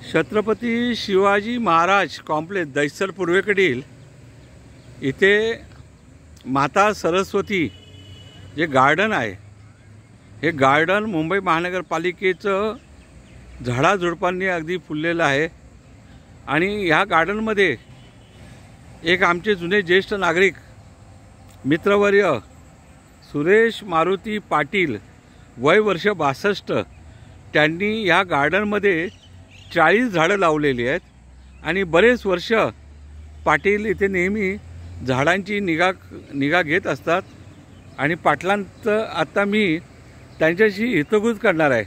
Chhatrapati Shivaji Maharaj complex Dahisar पूर्वेकडील इथे माता सरस्वती जे गार्डन आहे, हे गार्डन मुंबई महानगरपालिकेचं झाडाझुडपांनी अगदी फुललेलं आहे। आणि ह्या गार्डनमध्ये एक आमचे जुने ज्येष्ठ नागरिक मित्रवर्य सुरेश मारुती पाटील वय वर्ष 62 त्यांनी ह्या गार्डनमध्ये 40 झाडं लावलेली आहेत। आणि बरेच वर्ष पाटील इथे नेहमी झाडांची निगा घेत असतात। आणि पाटलांचं आता मी त्यांच्याशी हितगुज करणार आहे।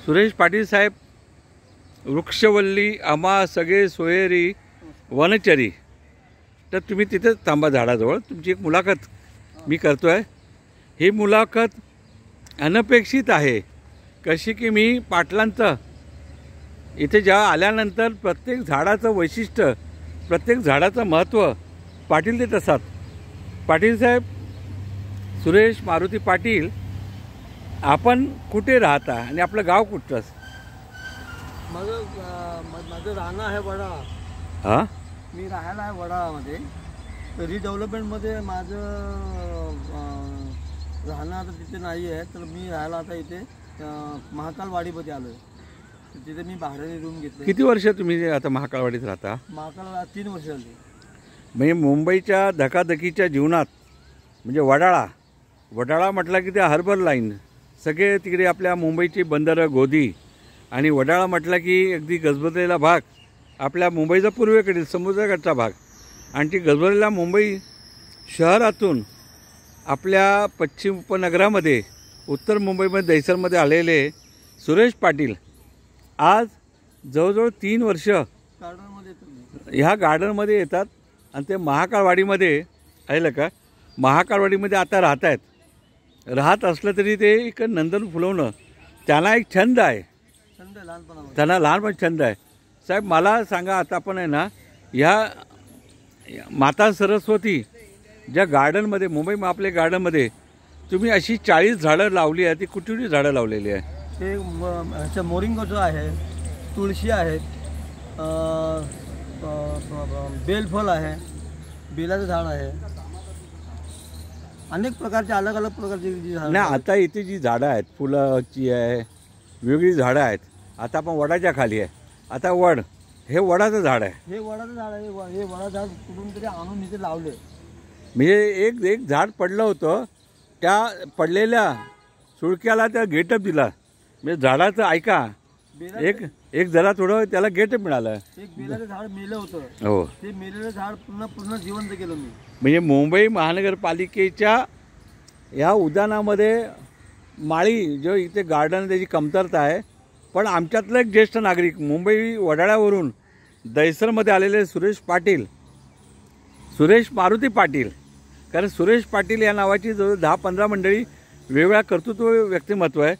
सुरेश पाटील साहेब, वृक्षवल्ली आम्हा सगळे सोयरी वनचरी, तर तुम्ही तिथेच थांबा झाडाजवळ, तुमची एक मुलाखत मी करतोय। ही मुलाखत अनपेक्षित आहे, कशी की मी पाटलांचं इथे जेव्हा आल्यानंतर प्रत्येक झाडाचं वैशिष्ट्य, प्रत्येक झाडाचं महत्त्व पाटील देत असतात। पाटील साहेब, सुरेश मारुती पाटील, आपण कुठे राहता आणि आपलं गाव कुठचं? माझं राहणं आहे वडाळा। हां, मी राहायला आहे वडाळामध्ये। तर रिडेव्हलपमेंटमध्ये माझं राहणं आता तिथे नाही आहे, तर मी राहायला आता इथे महाकालवाडीमध्ये आलो आहे। तिथे मी भाड्याने रूम घेतली। किती वर्ष तुम्ही आता महाकालवाडीत राहता? महाकालला 3 वर्ष झाली। म्हणजे मुंबईच्या धकाधकीच्या जीवनात म्हणजे वडाळा म्हटलं की ते हार्बर लाईन, सगळे तिकडे आपल्या मुंबईची बंदरं, गोदी, आणि वडाळा म्हटलं की अगदी गजबजलेला भाग, आपल्या मुंबईचा पूर्वेकडील समुद्रकाठचा भाग। आणि ती गजबजलेल्या मुंबई शहरातून आपल्या पश्चिम उपनगरामध्ये, उत्तर मुंबईमध्ये दहिसरमध्ये आलेले सुरेश पाटील आज जवळजवळ 3 वर्ष ह्या गार्डनमध्ये येतात। आणि ते महाकालवाडीमध्ये आलं का, महाकालवाडीमध्ये आता राहत असलं तरी ते एक नंदन फुलवणं त्यांना एक छंद आहे, त्यांना लहानपण छंद आहे। साहेब, मला सांगा, आता आपण आहे ना ह्या माता सरस्वती ज्या गार्डनमध्ये, मुंबई आपल्या गार्डनमध्ये तुम्ही अशी 40 झाडं लावली आहे, ती कुठली झाडं लावलेली आहे? ते मोरिंगाचं आहे, तुळशी आहे, बेलफल आहे, बेलाचं झाड आहे, अनेक प्रकारचे अलग अलग प्रकारची झाडं नाही। आता इथे जी झाडं आहेत, फुलाची आहे, वेगळी झाडं आहेत। आता आपण वडाच्या खाली आहे, आता हे वडाचं झाड आहे। हे वडाचं झाड आहे। हे वडाचं झाड कुठून तरी आणून इथे लावले। म्हणजे एक झाड पडलं होतं, त्या पडलेल्या सुळक्याला त्या गेटअप दिला। म्हणजे झाडाचं ऐका, एक जरा थोडं त्याला गेटअप मिळालं। एक बेलाचं झाड मेलं होतं, हो, ते मेलेलं झाड पूर्ण जिवंत केलं मी। म्हणजे मुंबई महानगरपालिकेच्या या उद्यानामध्ये माळी जो इथे गार्डन त्याची कमतरता आहे। पण आमच्यातलं एक ज्येष्ठ नागरिक मुंबई वडाळ्यावरून दहिसरमध्ये आलेले सुरेश मारुती पाटील, कारण सुरेश पाटील या नावाची जवळ 10-15 मंडळी वेगवेगळ्या कर्तृत्व व्यक्तिमत्व आहे।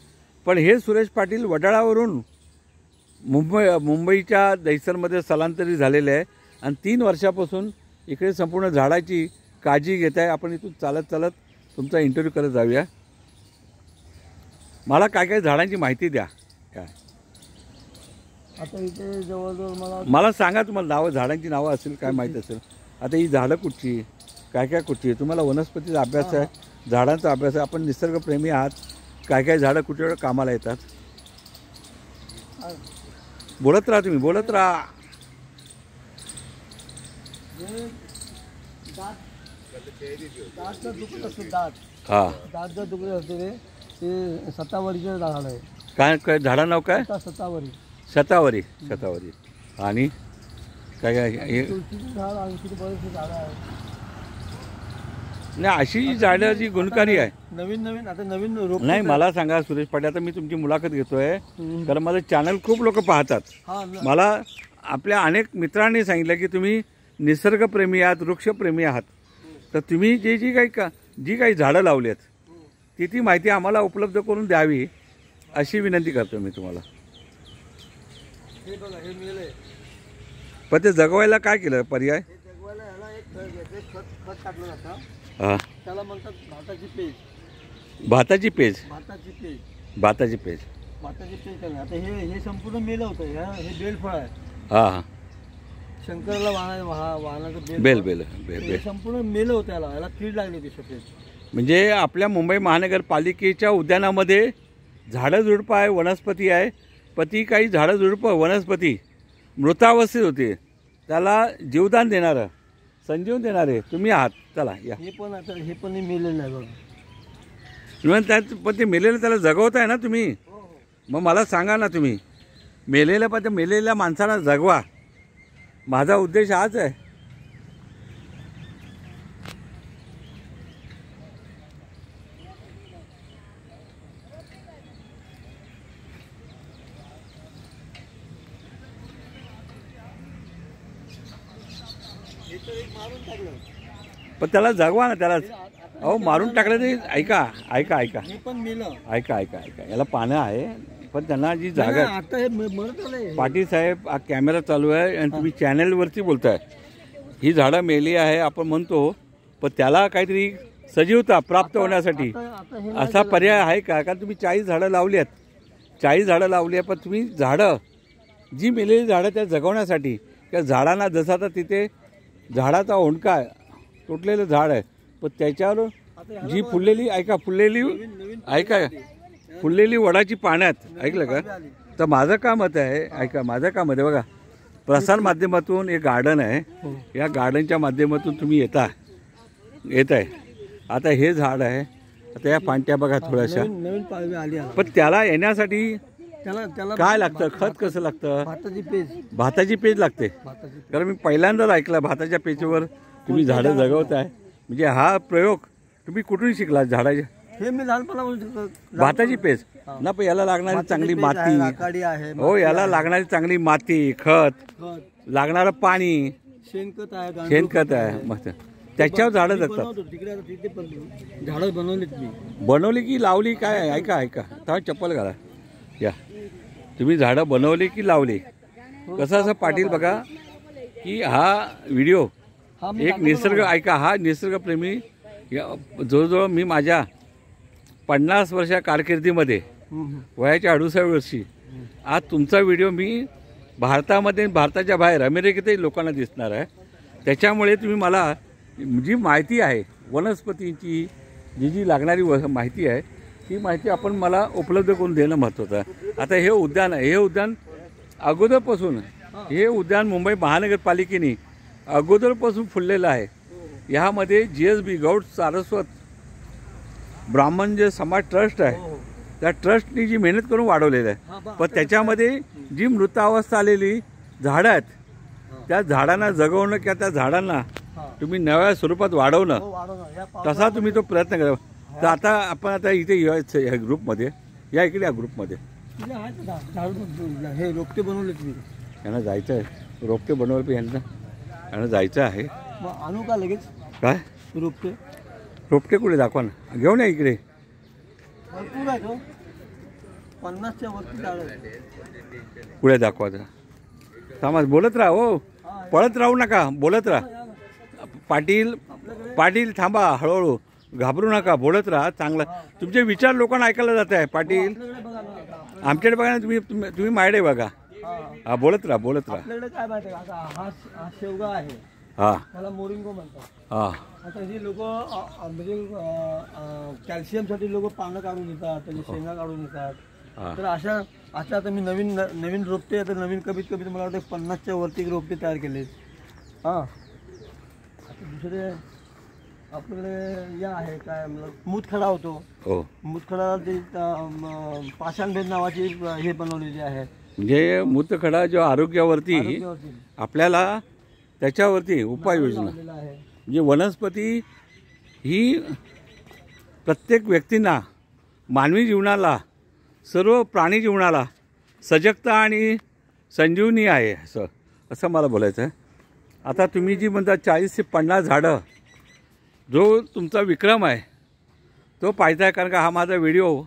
पण हे सुरेश पाटील वडाळ्यावरून मुंबईच्या दहिसरमध्ये स्थलांतरित झालेले आहे आणि 3 वर्षापासून इकडे संपूर्ण झाडाची काळजी घेत आहे। आपण इथून चालत तुमचा इंटरव्ह्यू करत जाऊया। मला काय झाडांची माहिती द्या। काय आता इथे जवळजवळ मला सांगा, तुम्हाला नावं, झाडांची नावं असेल, काय माहीत असेल। आता ही झाडं कुठची, काय कुठची, तुम्हाला वनस्पतीचा अभ्यास आहे, झाडांचा अभ्यास आहे, आपण निसर्गप्रेमी आहात, काय झाडं कुठे कामाला येतात? बोलत राहा, तुम्ही बोलत राहा। हां, दाट जर दुखत असते ते शतावरीचं झाड आहे। काय झाडं नाव काय? शतावरी। आणि काय तुळशीचं झाड, आणखी बरेचसे झाडं आहेत। नाही, अशी झाडं जी गुणकारी आहे, नवीन आता नवीन रोप नाही। मला सांगा सुरेश पाटील, आता मी तुमची मुलाखत घेतोय, कारण माझं चॅनल खूप लोक पाहतात। मला आपल्या अनेक मित्रांनी सांगितलं की तुम्ही निसर्गप्रेमी आहात, वृक्षप्रेमी आहात, तर तुम्ही जी काही झाडं लावली आहेत ती माहिती आम्हाला उपलब्ध करून द्यावी अशी विनंती करतो मी तुम्हाला। पण ते जगवायला काय केलं पर्याय? जगवायला ह्याला एक खत टाकलं जातं, हां, त्याला म्हणतात भाताची पेज। भाताची पेज? भाताची पेज। भाताची पेज भाताची पेज करणार. आता हे संपूर्ण मेलं होतं. हे बेलफळ आहे. हां हां शंकराला वाहनाचं बेल बेल बेल हे बेल संपूर्ण मेलं होतं. याला कीड लागली होती सफेद. म्हणजे आपल्या मुंबई महानगरपालिकेच्या उद्यानामध्ये झाडं झुडपं आहे, वनस्पती आहे, पण ती काही झाडं झुडपं वनस्पती मृतावस्थेत होती. त्याला जीवदान देणारं, संजीवन देणारे तुम्ही आहात. चला या. हे पण मेलेलं आहे बघा. त्यात पण ते मेलेलं त्याला जगवताय ना तुम्ही. मग मला सांगा ना, तुम्ही मेलेलं पण ते मेलेल्या माणसाला जगवा. माझा उद्देश हाच आहे. पण त्याला जगवा ना त्याला. अहो मारून टाकलं ते. ऐका ऐका ऐका हे पण मेलं. ऐका ऐका ऐका याला पानं आहे, पण त्यांना जी जागा आहे. आता हे मरत आलंय. पाटील साहेब, हा कॅमेरा चालू आहे आणि तुम्ही चॅनलवरती बोलताय. ही झाडं मेली आहे आपण म्हणतो, पण त्याला काहीतरी सजीवता प्राप्त होण्यासाठी आता हे असा पर्याय आहे का? कारण तुम्ही 40 झाडं लावली आहेत, 40 झाडं लावली आहेत, पण तुम्ही झाडं जी मेलेली झाडं त्या जगवण्यासाठी त्या झाडांना जसं आता तिथे झाडाचा ओंडका आहे, तुटलेलं झाड आहे, पण त्याच्यावर जी फुललेली ऐका फुललेली ऐका फुललेली वडाची पाण्यात ऐकलं का? तर माझं काय मत आहे ऐका, माझं काय मत आहे बघा. प्रसार माध्यमातून एक गार्डन आहे, या गार्डनच्या माध्यमातून तुम्ही येत आहे. आता हे झाड आहे, आता या पांट्या बघा थोड्याशा, नवीन पालवी आली. पण त्याला येण्यासाठी त्याला काय लागतं? खत कसं लागतं? भाताची पेज. भाताची पेज लागते. कारण मी पहिल्यांदाच ऐकलं भाताच्या पेजेवर तुम्ही झाडं जगवताय. म्हणजे हा प्रयोग तुम्ही कुठून शिकला झाडाच्या? हे मी लहानपणापासून. भाताची पेज ना, पण याला लागणारी चांगली माती. हो, याला लागणारी चांगली माती, खत, लागणारं पाणी, शेणखत आहे. मस्त त्याच्यावर झाडं जगतात. झाडं बनवलीत मी. बनवली की लावली काय? ऐका ऐका तेव्हा चप्पल घाला. या तुम्ही झाडं बनवली की लावली? कसं असं पाटील बघा की हा व्हिडिओ एक निसर्ग ऐका, हा निसर्गप्रेमी जवळजवळ मी माझ्या 50 वर्षा कारकिर्दीमध्ये वयाच्या 68व्या वर्षी आज तुमचा व्हिडिओ मी भारतामध्ये भारताच्या बाहेर अमेरिकेतही लोकांना दिसणार आहे. त्याच्यामुळे तुम्ही मला जी माहिती आहे वनस्पतींची, जी लागणारी माहिती आहे ती माहिती आपण मला उपलब्ध करून देणं महत्त्वाचं आहे. आता हे उद्यान आहे, हे उद्यान अगोदरपासून हे उद्यान मुंबई महानगरपालिकेने अगोदरपासून फुललेलं आहे. ह्यामध्ये GSB गौड सारस्वत ब्राह्मण जे समाज ट्रस्ट आहे, त्या ट्रस्टनी जी मेहनत करून वाढवलेलं आहे. पण त्याच्यामध्ये जी मृतावस्था आलेली झाडं आहेत, त्या झाडांना जगवणं किंवा त्या झाडांना तुम्ही नव्या स्वरूपात वाढवणं, तसा तुम्ही तो प्रयत्न करा. तर आता आपण आता इथे या ग्रुपमध्ये या इकडे या ग्रुपमध्ये हे रोपटे बनवलेत मी. यांना जायचं आहे, रोपटे बनवले यांना जायचं आहे. आणू का लगेच? काय रोपटे? रोपटे कुठे दाखवा ना, घेऊन या इकडे. भरपूर आहे. 50च्या वरती झाड आहे. पुढे दाखवायचं. समाज बोलत राहा हो, पळत राहू नका, बोलत राहा. पाटील थांबा, हळूहळू घाबरू नका, बोलत राहा. चांगलं तुमचे विचार लोकांना ऐकायला जात आहे. पाटील आमच्याकडे बघा ना, तुम्ही माझ्याकडे बघा. हा बोलत राहा, बोलत राहा. आपल्याकडे काय माहिती आहे का, हा शेवगा आहे, हा त्याला मोरिंगो म्हणतात. हा आता ही लोक म्हणजे कॅल्शियमसाठी लोक पानं काढून येतात, त्याची शेंगा काढून येतात. तर अशा आता मी नवीन रोपटे आता नवीन कमीत कमी मला वाटतं 50च्या वरती रोपटे तयार केले. हां दुसरे आपल्याकडे या आहे काय मुतखडा होतो. हो, मुतखडा ते पाषाणभेद नावाची हे बनवलेली आहे. म्हणजे मुतखडा जो आरोग्यावरती आपल्याला त्याच्यावरती उपाययोजना म्हणजे वनस्पती ही प्रत्येक व्यक्तींना, मानवी जीवनाला, सर्व प्राणी जीवनाला सजगता आणि संजीवनी आहे असं मला बोलायचं आहे. आता तुम्ही जी म्हणता 40 ते 50 झाडं, जो तुमचा विक्रम आहे तो पाहताय. कारण का हा माझा व्हिडिओ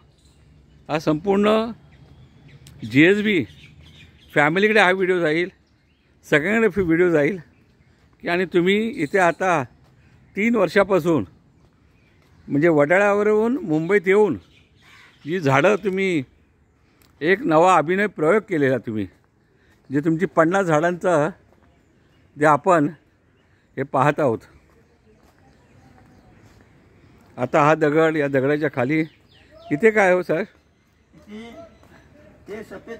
हा संपूर्ण GSB फॅमिलीकडे हा व्हिडिओ जाईल, सगळ्यांकडे व्हिडिओ जाईल की आणि तुम्ही इथे आता 3 वर्षापासून म्हणजे वडाळ्यावरून मुंबईत येऊन जी झाडं तुम्ही एक नवा अभिनय प्रयोग केलेला तुम्ही, जे तुमची 50 झाडांचं जे आपण हे पाहत आहोत. आता हा दगड, या दगडाच्या खाली इथे काय हो सर? ते सफेद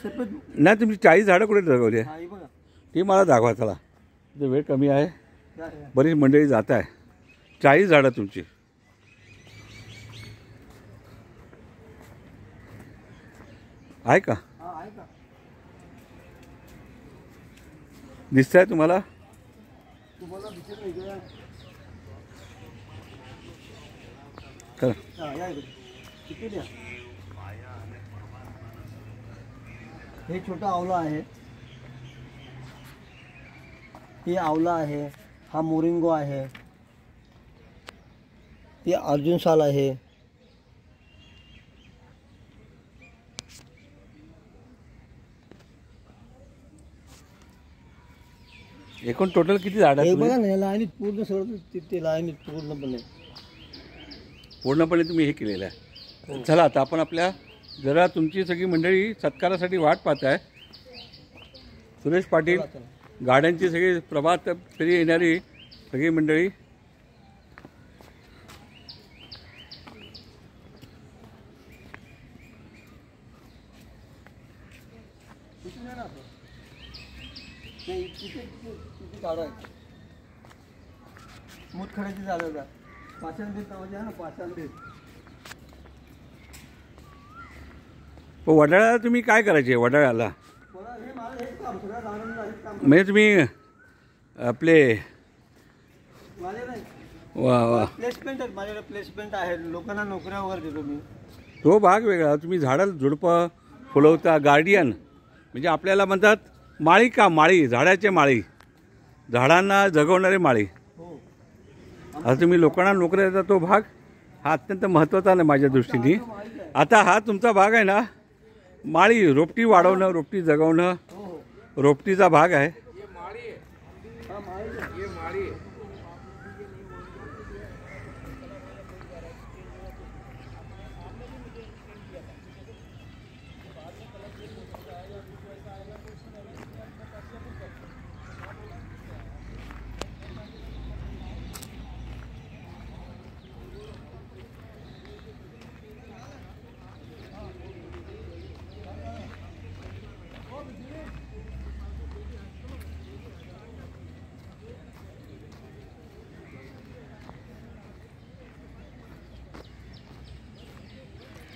सफेद नाही, तुमची 40 झाडं कुठे जगवली आहे? हा, हे बघा. ती मला दाखवा चला. इथे वेळ कमी आहे, या, या. बरीच मंडळी जात आहे. 40 झाडं तुमची आहे का? हा, आहे का? दिसतंय तुम्हाला? तुम्हाला दिसेल नाही का? खरं हा, या इकडे. किती द्या? हे छोटा आवला आहे, हे आवला आहे, हा मोरिंगो आहे, हे अर्जुन साल आहे, एकूण टोटल किती झाडं हे आहेत बघा तुम्ही? ना, लाईनीत पूर्ण सगळं ते लाईनीत पूर्णपणे. पूर्णपणे तुम्ही हे केलेलं आहे. चला आता आपण आपल्या जरा तुमची सगळी मंडळी सत्कारासाठी वाट पाहत आहे. सुरेश पाटील, चला, चला. गाड्यांची सगळी प्रभात फेरी येणारी सगळी मंडळी. किती जण आहेत? ते किती झाडं आहेत? मुतखड्याची झाडं आहेत. पाषाणभेद नावाची आहे ना, पाषाणभेद. वडाळ्याला तुम्ही काय करायचे? वडाळ्याला मला हे माझं हेच काम, सगळ्या झाडांना हेच काम. म्हणजे तुम्ही आपले माझे नाही वा प्लेसमेंट आहेत, माझ्याकडे प्लेसमेंट आहे, लोकांना नोकऱ्या वगैरे देतो मी. तो भाग वेगळा. तुम्ही झाडाला झुडपं फुलवता, गार्डियन म्हणजे आपल्याला म्हणतात माळी का, माळी, झाडाचे माळी, झाडांना जगवणारे माळी. हो. आता तुम्ही लोकांना नोकऱ्या देता, तो भाग हा अत्यंत महत्त्वाचा नाही माझ्या दृष्टीने. आता हा तुमचा भाग आहे ना, माळी, रोपटी वाढवणं, रोपटी जगवणं, हो हो. रोपटीचा भाग आहे. हा, माळी आहे.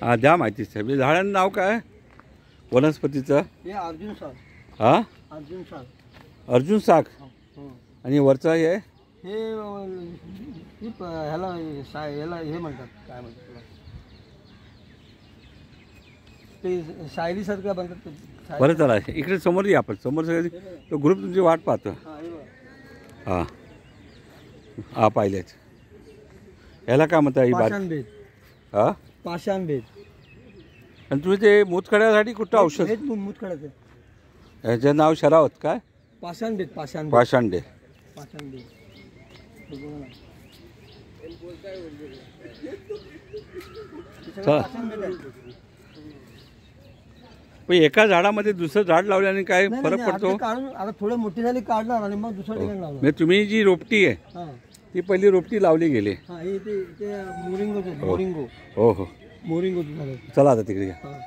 हा, द्या माहिती साहेब. हे झाडांचं नाव काय? वनस्पतीचं? हे अर्जुन साल. हा, अर्जुन साल. अर्जुन साग. हो. आणि वरचं हे ह्याला हे म्हणतात, काय म्हणतात तुला, ते शायरीसारखं म्हणतात ते. बरं चला, इकडे समोर या आपण. समोर सगळे तो ग्रुप तुमची वाट पाहतो. हा, हे बघा. हां हां, पाहिलेच. ह्याला काय म्हणता ही बात? पाषाणभेद. हां, पाषाणभेद. आणि तुम्ही ते मुतखड्यासाठी कुठं औषध? हेच मुतखड्याचं. ह्याचं नाव शरावत काय? पाषाणभेद. पाषाणभेद. पाषांडे. पाषाणभेद. हे बघा ना. हे सगळं चला. पाषाणभेद आहे. पण एका झाडामध्ये दुसरं झाड लावल्याने काय नाही, फरक नाही, पडतो? आता काढून आता थोडे मोठी झाली काढणार आणि मग दुसऱ्या ठिकाणी लावणार. म्हणजे तुम्ही जी रोपटी आहे हा, ती पहिली रोपटी लावली गेली. हा, हे ते मोरिंगोचं. मोरिंगो. हो हो, मोरिंगोचं झालं. चला आता तिकडे या. हा.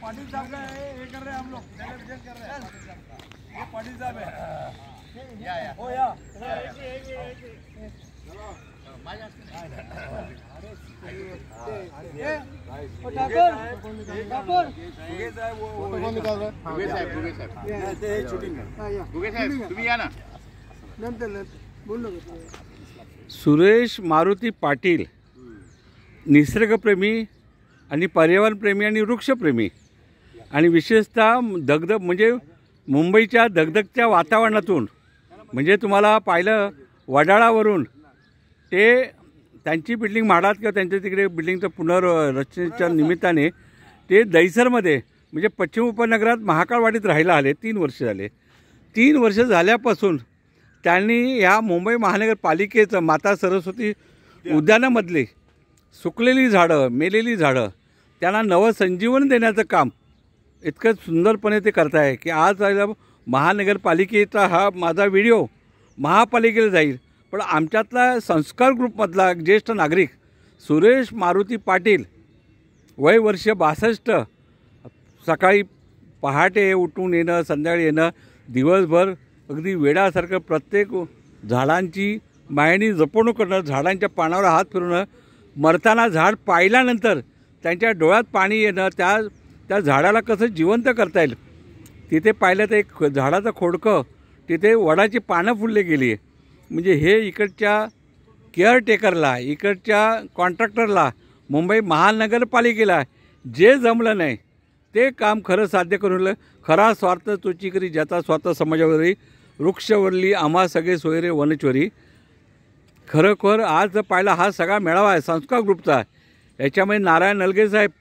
पाटिल साहब का ये कर रहे हैं हम लोग, सेलिब्रेशन कर रहे हैं. ये पाटिल साहब है. या ओ या तुम्ही या ना. सुरेश मारुती पाटील निसर्गप्रेमी आणि पर्यावरणप्रेमी आणि वृक्षप्रेमी आणि विशेषतः दगदग म्हणजे मुंबईच्या धगधगच्या वातावरणातून म्हणजे तुम्हाला पाहिलं वडाळावरून ते त्यांची बिल्डिंग म्हाडात किंवा त्यांच्या तिकडे बिल्डिंगचं पुनर्रचनेच्या निमित्ताने ते दहिसरमध्ये म्हणजे पश्चिम उपनगरात महाकाळवाडीत राहायला आले. 3 वर्ष झाले. 3 वर्ष झाल्यापासून त्यांनी ह्या मुंबई महानगरपालिकेचं माता सरस्वती उद्यानामधली सुकलेली झाडं, मेलेली झाडं त्यांना नवसंजीवन देण्याचं काम इतकं सुंदरपणे ते करत आहे की आज महानगरपालिकेचा हा माझा व्हिडिओ महापालिकेला जाईल. पण आमच्यातला संस्कार ग्रुपमधला ज्येष्ठ नागरिक सुरेश मारुती पाटील वय वर्ष 62 सकाळी पहाटे उठून येणं, संध्याकाळी येणं, दिवसभर अगदी वेडासारखं प्रत्येक झाडांची मायनी जपणूक करणं, झाडांच्या पानावर हात फिरवणं, मरताना झाड पाहिल्यानंतर त्यांच्या डोळ्यात पाणी येणं, त्या झाडाला कसं जिवंत करता येईल. तिथे पाहिलं तर एक झाडाचं खोडकं तिथे वडाची पानं फुलले गेली आहे. म्हणजे हे इकडच्या केअरटेकरला, इकडच्या कॉन्ट्रॅक्टरला, मुंबई महानगरपालिकेला जे जमलं नाही ते काम खरं साध्य करून खरा स्वार्थ तोची करी ज्याचा स्वार्थ समाजावरी वृक्षवरली आम्हा सगळे सोयरे वनचोरी. खरोखर आज जर पाहिला हा सगळा मेळावा आहे संस्कार ग्रुपचा. याच्यामध्ये नारायण नलगे साहेब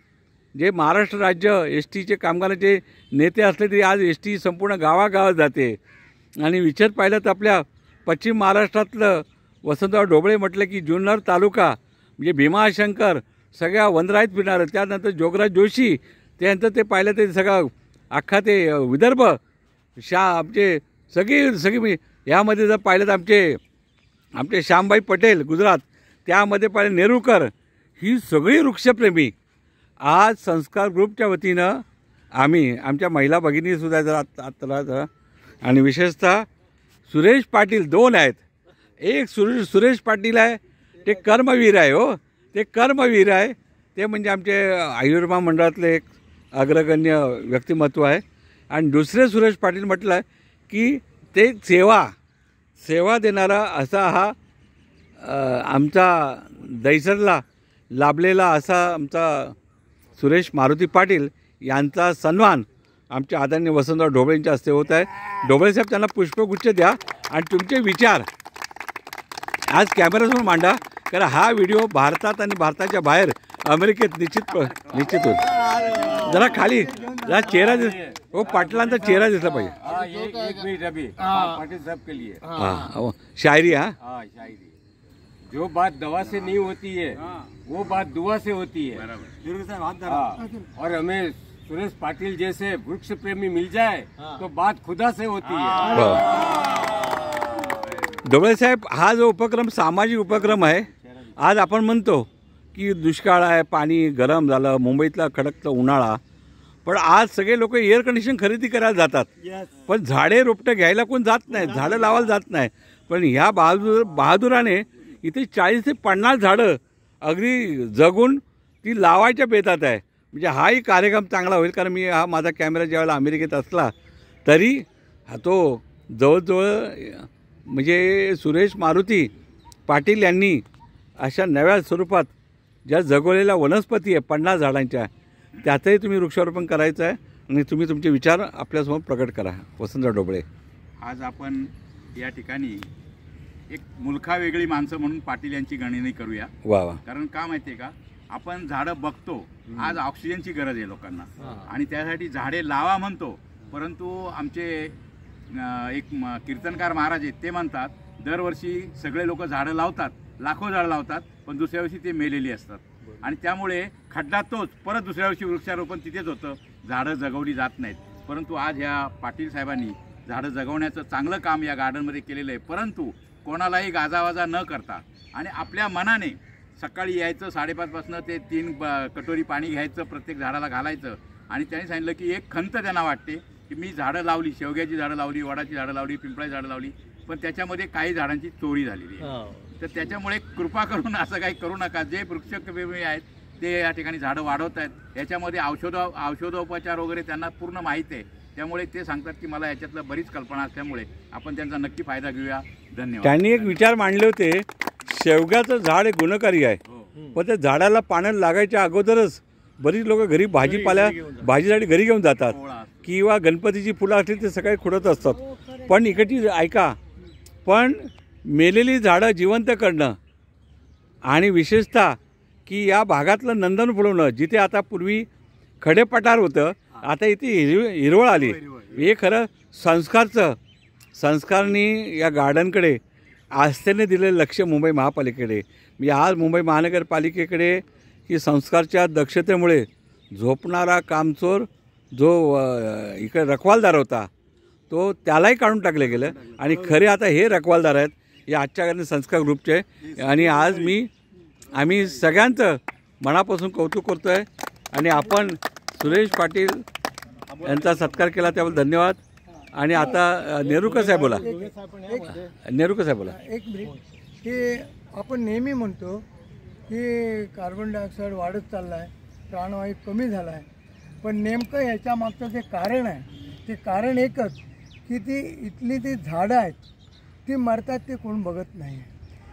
जे महाराष्ट्र राज्य एस टीचे कामगारांचे नेते असले तरी आज एस टी संपूर्ण गावागावात जाते. आणि विचार पाहिलं तर आपल्या पश्चिम महाराष्ट्रातलं वसंतराव ढोबळे म्हटलं की जुन्नर तालुका म्हणजे भीमाशंकर सगळ्या वनराईत फिरणारं, त्यानंतर जोगराज जोशी, त्यानंतर ते पाहिलं ते सगळं अख्खा ते विदर्भ आमचे सगळी यामध्ये जर पाहिलं तर आमचे श्यामबाई पटेल गुजरात, त्यामध्ये पाहिलं नेरुरकर, ही सगळी वृक्षप्रेमी आज संस्कार ग्रुपच्या वतीनं आम्ही आमच्या महिला भगिनीसुद्धा जर आत्ता आणि विशेषतः सुरेश पाटील 2 आहेत. एक सुरेश पाटील आहे ते कर्मवीर आहे. हो, ते कर्मवीर आहे. ते म्हणजे आमचे आयुर्मा मंडळातले एक अग्रगण्य व्यक्तिमत्व आहे. आणि दुसरे सुरेश पाटील म्हटलं की ते सेवा देणारा असा हा आमचा दहिसरला लाभलेला असा आमचा सुरेश मारुती पाटील यांचा सन्मान आमचे आदरणीय वसंतराव ढोबळेंच्या हस्ते होत आहे. ढोबळे साहेब त्यांना पुष्पगुच्छ द्या आणि तुमचे विचार आज कॅमेऱ्यासमोर मांडा. कारण हा व्हिडिओ भारतात आणि भारताच्या बाहेर अमेरिकेत निश्चित होईल. जरा खाली जरा चेहरा हो पाटलांचा चेहरा दिसला पाहिजे. पाटिल साहब के लिए हाँ शायरी. हाँ शायरी. जो बात दवा से नहीं होती है वो बात दुआ से होती है. और हमें सुरेश पाटिल जैसे वृक्ष प्रेमी मिल जाए तो बात खुदा से होती है. ढोबळे साहेब हा जो उपक्रम सामाजिक उपक्रम आहे. आज आपण म्हणतो की दुष्काळ आहे, पाणी गरम झालं, मुंबईतला कडकचा उन्हाळा, पण आज सगळे लोक एअर कंडिशन खरेदी करायला जातात. पण झाडे रोपटं घ्यायला कोण जात नाही, झाडं लावायला जात नाही. पण ह्या बहादुराने इथे 40 ते 50 झाडं अगदी जगून ती लावायच्या बेतात आहे. म्हणजे हाही कार्यक्रम चांगला होईल. कारण मी हा माझा कॅमेरा ज्यावेळेला अमेरिकेत असला तरी हा तो जवळजवळ म्हणजे सुरेश मारुती पाटील यांनी अशा नव्या स्वरूपात ज्या जगवलेल्या वनस्पती आहे 50 झाडांच्या, त्यातही तुम्ही वृक्षारोपण करायचं आहे आणि तुम्ही तुमचे विचार आपल्यासमोर प्रकट करा. वसंतराव ढोबळे. आज आपण या ठिकाणी एक मुलखा वेगळी माणसं म्हणून पाटील यांची गणना करूया. वा वा. कारण का माहिती आहे का, आपण झाडं बघतो, आज ऑक्सिजनची गरज आहे लोकांना आणि त्यासाठी झाडे लावा म्हणतो. परंतु आमचे एक कीर्तनकार महाराज आहेत, ते म्हणतात दरवर्षी सगळे लोक झाडं लावतात, लाखो झाडं लावतात, पण दुसऱ्या वर्षी ते मेलेली असतात. आणि त्यामुळे खड्डा तोच, परत दुसऱ्या वर्षी वृक्षारोपण तिथेच होतं, झाडं जगवली जात नाहीत. परंतु आज ह्या पाटील साहेबांनी झाडं जगवण्याचं चांगलं काम या गार्डनमध्ये केलेलं आहे. परंतु कोणालाही गाजावाजा न करता आणि आपल्या मनाने सकाळी यायचं 5:30 पासून ते 3 कटोरी पाणी घ्यायचं, प्रत्येक झाडाला घालायचं. आणि त्यांनी सांगितलं की एक खंत त्यांना वाटते की मी झाडं लावली, शेवग्याची झाडं लावली, वडाची झाडं लावली, पिंपळाची झाडं लावली, पण त्याच्यामध्ये काही झाडांची चोरी झालेली आहे. तर त्याच्यामुळे कृपा करून असं काही करू नका. जे वृक्षप्रेमी आहेत ते या ठिकाणी झाडं वाढवत आहेत. याच्यामध्ये औषधोपचार वगैरे त्यांना पूर्ण माहीत आहे. त्यामुळे ते सांगतात की मला याच्यातलं बरीच कल्पना असल्यामुळे आपण त्यांचा नक्की फायदा घेऊया. धन्यवाद. त्यांनी एक विचार मांडले होते, शेवग्याचं झाड हे गुणकारी आहे, पण त्या झाडाला पाण्याला लागायच्या अगोदरच बरीच लोक घरी भाजीपाल्या भाजीसाठी घरी घेऊन जातात. किंवा गणपतीची फुलं असतील ते सगळे खुडत असतात. पण इकडची ऐका, पण मेलेली झाडं जिवंत करणं आणि विशेषतः की या भागातलं नंदन फुलवणं, जिथे आता पूर्वी खडेपठार होतं आता इथे हिरवळ आली, हे खरं संस्कारनी या गार्डनकडे आस्थेने दिलेलं लक्ष मुंबई महापालिकेकडे. मी आज मुंबई महानगरपालिकेकडे की संस्कारच्या दक्षतेमुळे झोपणारा कामचोर जो इकडे रखवालदार होता तो त्यालाही काढून टाकले गेलं आणि खरे आता हे रखवालदार आहेत या आजच्या घराने संस्कार ग्रुपचे. आणि आज आम्ही सगळ्यांचं मनापासून कौतुक करतो आहे आणि आपण सुरेश पाटील यांचा सत्कार केला त्याबद्दल धन्यवाद. आणि आता नेरुरकर साहेब बोला. नेरुरकर साहेब बोला. एक मिनिट, की आपण नेहमी म्हणतो की कार्बन डायऑक्साईड वाढत चालला आहे, प्राणवायू कमी झाला आहे, पण नेमकं याच्या मागचं जे कारण आहे ते कारण एकच की ती इथली ती झाडं आहेत ती मरतात, ते कोण बघत नाही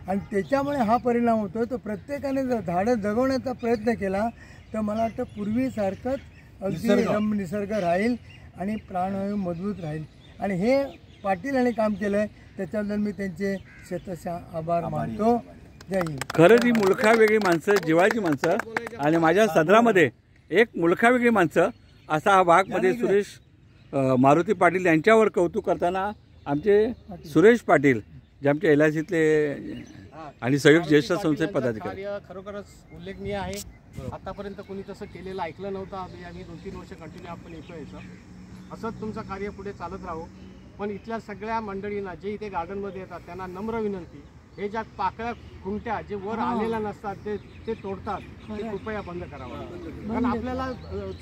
आणि त्याच्यामुळे हा परिणाम होतो. तर प्रत्येकाने जर झाडं जगवण्याचा प्रयत्न केला तर मला वाटतं पूर्वीसारखंच अगदी निसर्ग राहील आणि प्राणवायू मजबूत राहील. आणि हे पाटील यांनी काम केलं आहे त्याच्याबद्दल मी त्यांचे शतशः आभार मानतो. जय हिंद. खरंच ही मुलखा वेगळी माणसं, जिवाळ्याची माणसं आणि माझ्या सदरामध्ये एक मुलखा वेगळी माणसं असा हा भागमध्ये सुरेश मारुती पाटील यांच्यावर कौतुक करताना आमचे सुरेश पाटील जे आमच्या LICतले आणि सहयोग ज्येष्ठ संस्थेचे पदाधिकारी. कार्य खरोखरच उल्लेखनीय आहे. आतापर्यंत कोणी तसं केलेलं ऐकलं नव्हतं. आम्ही 2-3 वर्ष कंटिन्यू आपण येतोय. असंच तुमचं कार्य पुढे चालत राहो. पण इथल्या सगळ्या मंडळींना जे इथे गार्डनमध्ये येतात त्यांना नम्र विनंती, हे ज्या पाकळ्या खुंट्या जे वर आलेल्या नसतात ते तोडतात, ते कृपया बंद करावं. कारण आपल्याला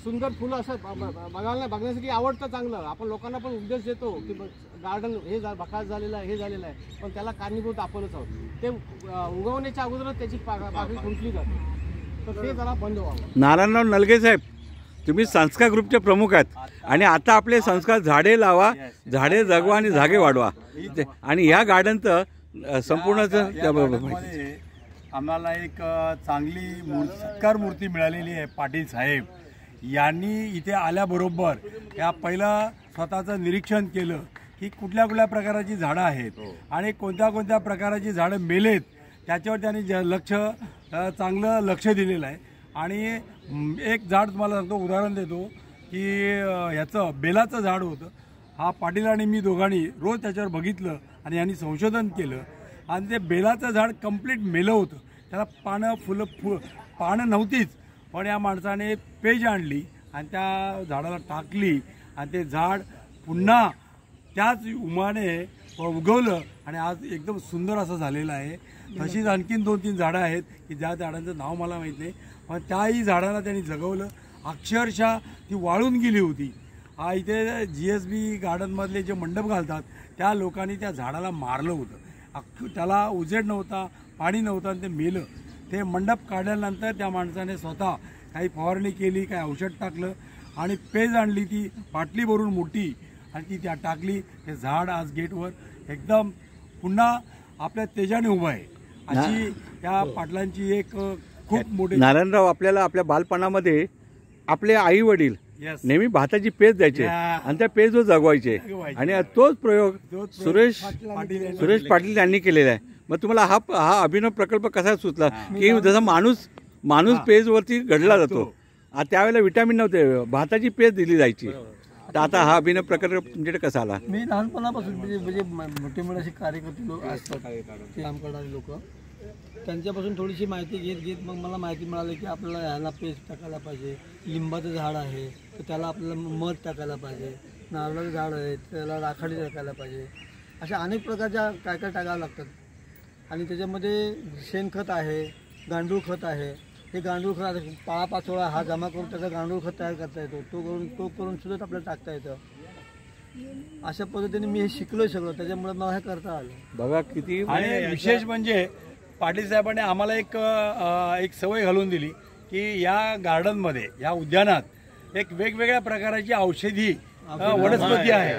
सुंदर फुलं असं बघण्यासाठी आवडतं चांगलं. आपण लोकांना पण उपदेश देतो की गार्डन हे बकास झालेलं आहे, हे झालेलं आहे, पण त्याला कारणीभूत आपणच आहोत. ते उगवण्याच्या अगोदरच त्याची पाकळी खुंटली जाते. तर ते जरा बंद व्हावं. नारायणराव नलगे साहेब, तुम्ही संस्कार ग्रुपचे प्रमुख आहेत आणि आता आपले संस्कार झाडे लावा, झाडे जगवा आणि जागे वाढवा. आणि ह्या गार्डनचं संपूर्ण आम्हाला एक चांगली सत्कार मूर्ती मिळालेली आहे. पाटील साहेब यांनी इथे आल्याबरोबर या पहिलं स्वतःचं निरीक्षण केलं की कुठल्या कुठल्या प्रकारची झाडं आहेत आणि कोणत्या कोणत्या प्रकारची झाडं मेलेत त्याच्यावर त्यांनी चांगलं लक्ष दिलेलं आहे. आणि एक झाड तुम्हाला सांगतो, उदाहरण देतो की ह्याचं बेलाचं झाड होतं. हा पाटील आणि मी दोघांनी रोज त्याच्यावर बघितलं आणि यांनी संशोधन केलं आणि ते बेलाचं झाड कंप्लीट मेलं होतं. त्याला पानं नव्हतीच, पण या माणसाने पेज आणली आणि त्या झाडाला टाकली आणि ते झाड पुन्हा त्याच उमाने उगवलं आणि आज एकदम सुंदर असं झालेलं आहे. तशीच आणखीन 2-3 झाडं आहेत की ज्या झाडांचं नाव मला माहीत नाही, पण त्याही झाडाला त्यांनी जगवलं. अक्षरशः ती वाळून गेली होती. इथे GSB गार्डनमधले जे मंडप घालतात त्या लोकांनी त्या झाडाला मारलं होतं. त्याला उजेड नव्हता, पाणी नव्हतं आणि ते मेलं. ते मंडप काढल्यानंतर त्या माणसाने स्वतः काही फवारणी केली, काही औषध टाकलं आणि पेज आणली, ती बाटली भरून मोठी, आणि ती त्या टाकली. ते झाड आज गेटवर एकदम पुन्हा आपल्या तेजाने उभं आहे. अशी या पाटलांची एक खूप मोठी. नारायणराव, आपल्याला आपल्या बालपणामध्ये आपले आई वडील नेहमी भाताची पेज द्यायचे आणि त्या पेजवर जगवायचे आणि तोच प्रयोग सुरेश पाटील यांनी केलेला आहे. मग तुम्हाला हा अभिनव प्रकल्प कसा सुचला की जसा माणूस पेजवरती घडला जातो, त्यावेळेला विटॅमिन नव्हते, भाताची पेज दिली जायची. तर आता हा अभिनव प्रकल्प तुमच्याकडे कसा आला? मी लहानपणापासून म्हणजे मोठे मोठे असे कार्यकर्ते लोक असतात, काम करणारे लोक, त्यांच्यापासून थोडीशी माहिती घेत मग मला माहिती मिळाली की आपल्याला ह्याला पेस्ट टाकायला पाहिजे. लिंबाचं झाड आहे तर त्याला आपल्याला मध टाकायला पाहिजे. नारळाचं झाड आहे त्याला राखाडी टाकायला पाहिजे. अशा अनेक प्रकारच्या काय टाकावं लागतात. आणि त्याच्यामध्ये शेणखत आहे, गांडूळ खत आहे. हे गांडूळ खत पाळापाचोळा हा जमा करून त्याचा गांडूळ खत तयार करता येतो. तो करून सुद्धा आपल्याला टाकता येतं. अशा पद्धतीने मी हे शिकलोय सगळं, त्याच्यामुळे मला हे करता आलं. बघा किती. आणि विशेष म्हणजे पाटील साहेबांनी आम्हाला एक सवय घालून दिली की या गार्डनमध्ये, या उद्यानात एक वेगवेगळ्या प्रकारची औषधी वनस्पती आहे.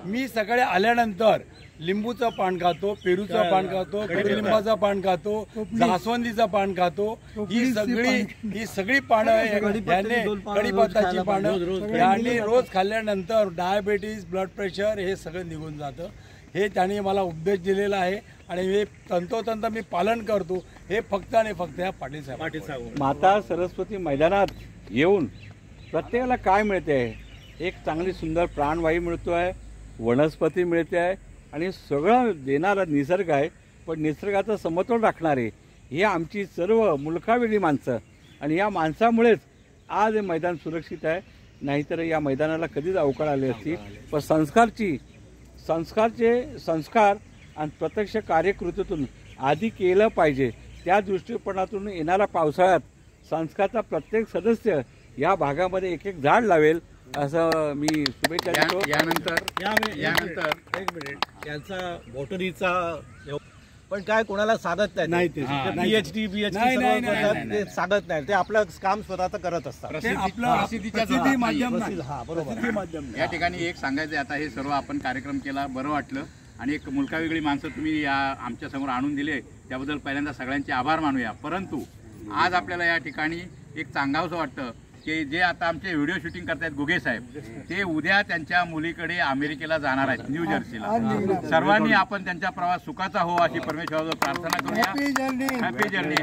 मी सकाळी आल्यानंतर लिंबूचं पान खातो, पेरूचं पान खातो, कडुलिंबाचं पान खातो, जास्वंदीचं पान खातो. ही सगळी पानं याने कढीपत्त्याची पानं याने रोज खाल्ल्यानंतर डायबिटीज, ब्लड प्रेशर हे सगळं निघून जातं. हे त्याने मला उपदेश दिलेला आहे आणि हे तंतोतंत मी पालन करतो. हे फक्त आणि फक्त या पाटील साहेब. माता सरस्वती मैदानात येऊन प्रत्येकाला काय मिळते आहे? एक चांगली सुंदर प्राणवायू मिळतो आहे, वनस्पती मिळते आहे आणि सगळं देणारा निसर्ग आहे. पण निसर्गाचं समतोल राखणारे ही आमची सर्व मुलखावेगळी माणसं आणि या माणसामुळेच आज हे मैदान सुरक्षित आहे. नाहीतर या मैदानाला कधीच अवकाळ आली असती. पण संस्कार आणि प्रत्यक्ष कार्यकृतीतून आधी केलं पाहिजे. त्या दृष्टिकोनातून येणाऱ्या पावसाळ्यात संस्कारचा प्रत्येक सदस्य या भागामध्ये एक एक झाड लावेल असं मी शुभेच्छा देतो. यानंतर एक मिनिट यांचा मोटरीचा पण काय कोणाला साधत नाही ते PhD ते साधत नाही. ते आपलं काम स्वतःच करत असतात. या ठिकाणी एक सांगायचं आता हे सर्व आपण कार्यक्रम केला, बरं वाटलं आणि एक मुलखावेगळी माणसं तुम्ही या आमच्या समोर आणून दिले त्याबद्दल पहिल्यांदा सगळ्यांचे आभार मानूया. परंतु आज आपल्याला या ठिकाणी एक सांगावंसं वाटतं की जे आता आमचे व्हिडिओ शूटिंग करतायत गुगे साहेब, ते उद्या त्यांच्या मुलीकडे अमेरिकेला जाणार आहेत, न्यू जर्सीला. सर्वांनी आपण त्यांचा प्रवास सुखाचा हो अशी परमेश्वरावर प्रार्थना करूया. Happy journey.